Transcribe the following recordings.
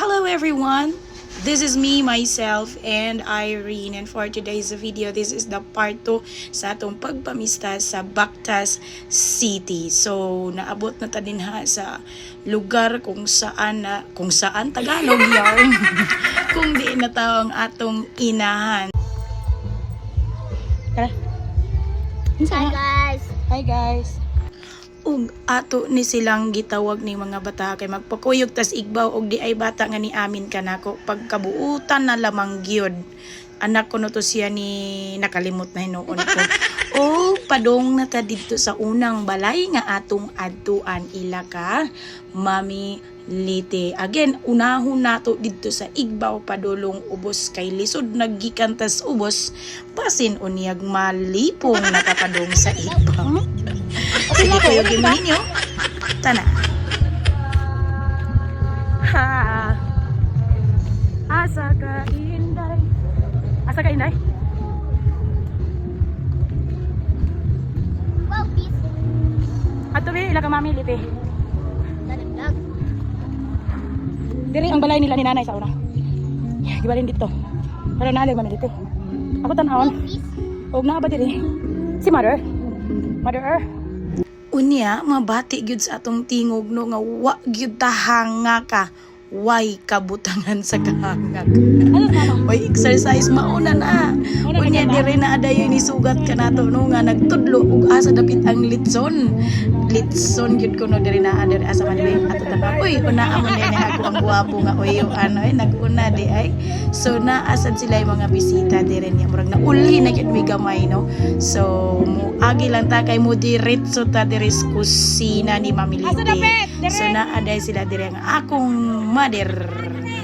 Hello everyone! This is me, myself, and Irene. And for today's video, this is the part 2 sa atong pagpamista sa Bactas City. So, naabot na ta din ha sa lugar kung saan Tagalog yarn. Kung di na tao ang atong inahan. Tara. Hi guys! Hi guys! Ug ato ni silang gitawag ni mga bata kay magpakuyog tas igbaw og di ay bata nga ni amin kanako pagkabuutan na lamang gyud. Anak ko no to siya ni nakalimot na hinuon ko. O padong na ta didto sa unang balay nga atong adtuan ila ka Mami Lite. Again, unahon nato didto sa igbaw padulong ubos kay lisod naggikan tas ubos basin unyag malipong nakapadong sa igbaw. Sige kayo gimin ninyo. Tana. Ha. Asa ka inday. Asa ka inday? Wow, peace! Ato be, ila ka Mami Lite. Dalag-dag. Diri ang balay nila ni nanay sa una. Gibalin dito. Pero nanay Mami Lite. Ako tanawon. Wow, peace! Og naa ba diri? Si Mother. Mother. Unya, mabati gyud sa atong tingog no nga wa gyud ta hanga ka. Way kabutangan sa kahangak. Way exercise mauna na. Unya dire na adayon ni sugat kanato no nga nagtudlo ug asa dapit ang litson. Litson gyud kuno dire na adere asa man dire ato tan. Uy, una amon ni ako ang guwapo nga oyo ano ay naguna di ay. So naasad sila yung mga bisita dire niya murag na uli na gyud mi gamay no. So agi lang ta kay mo diretso ta dire sa kusina ni Mami Lite. So naaday sila dire nga akong mother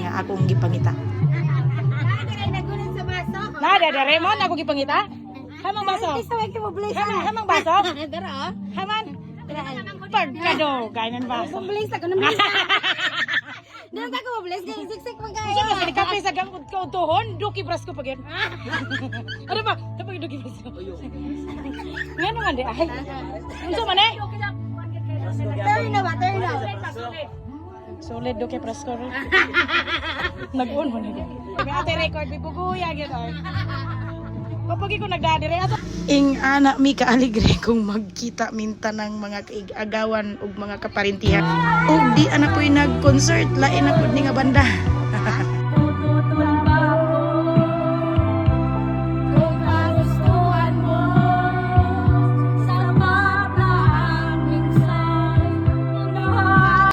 nga akong gipangita. Nada dire mo ako gipangita. Hamang baso. Hamang baso. Haman. Pagkado gainan baso. Mabilis ako naman. Dito ka mabilis kay siksik magkaya. Sa kape sa gamot ko tuhon, duki bras ko pagyan. Ano ba? Tapos duki bras ko. Ngano nga di ay. Unsa man eh? Turn na ba? Solid duki bras ko. Nag-on mo nito. May ate record bibuguya gyud ay. Kapag ko nagdadire ato ing anak mi kaaligre kung magkita minta ng mga kaig-agawan ug mga kaparintihan. Ug di ana po'y nag-concert lain na pud ni nga banda.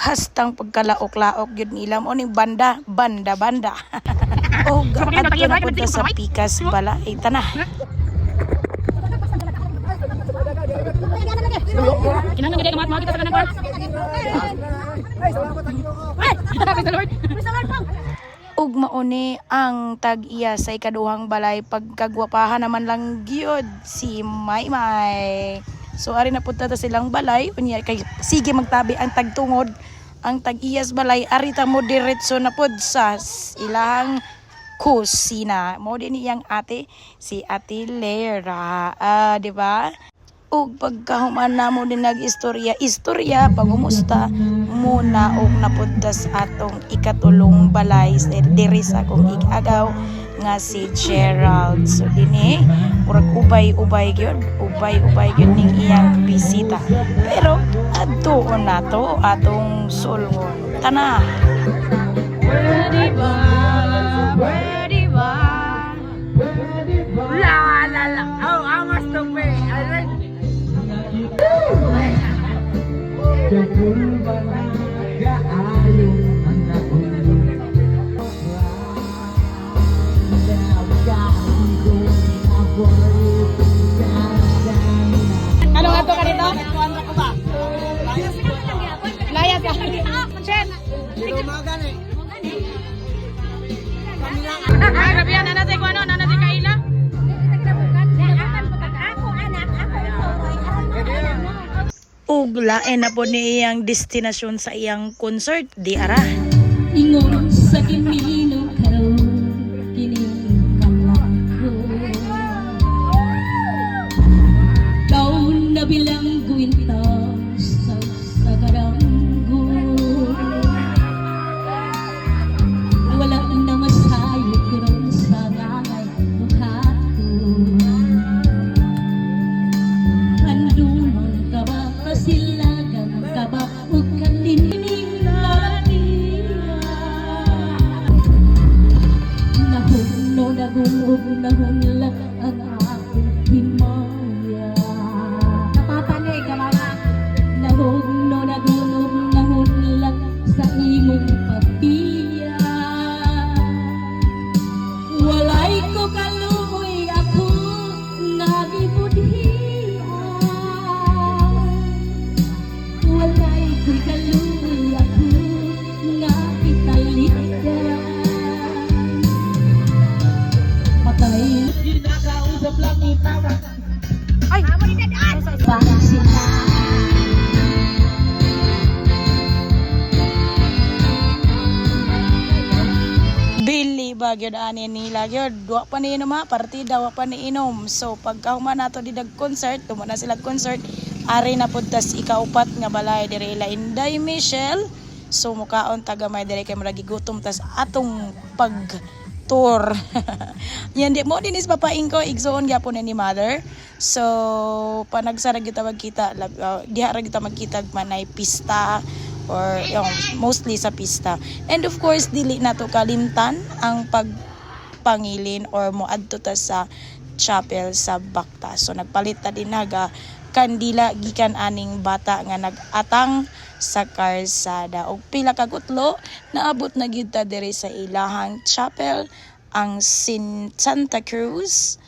Hastang pagkalaok-laok yun nila mo ning banda. O ato na punta sa Pikas bala ita na. Kinahanglan gid mga kita sa kanang part. Ug mauni ang tag-iya sa ikaduhang balay pagkagwapahan naman lang gyud si Maymay. So ari na punta ta silang balay unya kay sige magtabi ang tagtungod ang tag-iyas balay arita mo diretso na pod sa ilang kusina. Mo din iyang ate si Ate Lera, di ba? Ug pagkahuman na mo din nag-istorya pangumusta muna og napunta sa atong ikatulong balay diri sa akong igagaw nga si Gerald. So dinhi murag ubay-ubay gyud ning iyang bisita. Pero adtuon nato atong sulngon. Tana. Ready ba? La. Oh, I must be. Ano nga to kanito? Layas ka. Chen. Ay, grabe yan. Nanatay ko ano? Nanatay ka ila? Ug lain na po ni iyang destinasyon sa iyang concert. Di ara. Ingon sa kimino karon kining kamako. Taon na bilang guwinta sa garanggo. nahunla ang akong himaya. Napapanoy ka mga. Nahugno nahunla sa imong papiya. Walay ko kaluoy ako nga gibudhian. Walay ko kaluoy ako nga kitalitan. Patay Ay! parang sila. Bili ba gyud ani nila gyud wa pa ni inom ha partida wa pa ni inom so pagkahuman nato didag concert tumo na sila concert ari na pud tas ikaupat nga balay diri ila Inday Michelle so mukaon taga may diri kay murag gutom tas atong pag tour yan di mo dinis papaing ko igsoon gyapon ni mother so panagsara gyud ta magkita diha ra gyud ta magkita manay pista or yung mostly sa pista. And of course, dili na to kalimtan ang pagpangilin or moadto ta sa chapel sa Bakta. So nagpalit ta din naga kandila gikan aning bata nga nagatang sa karsada. Og pila ka gutlo naabot na gyud ta diri sa ilahang chapel ang Santa Cruz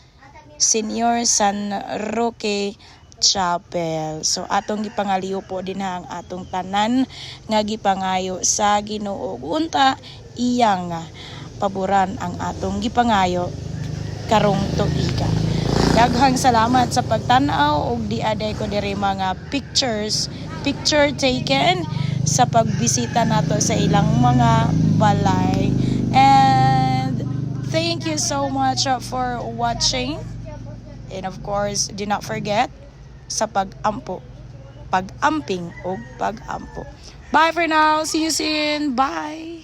Senior San Roque Chapel. So atong gipangaliw po din ang atong tanan nga gipangayo sa Ginoo. Unta iyang paboran ang atong gipangayo karong tuiga. Daghang salamat sa pagtan-aw og diaday ko diri mga picture taken sa pagbisita nato sa ilang mga balay. And thank you so much for watching. And of course, do not forget sa pag-amping o pag-ampo. Bye for now. See you soon. Bye.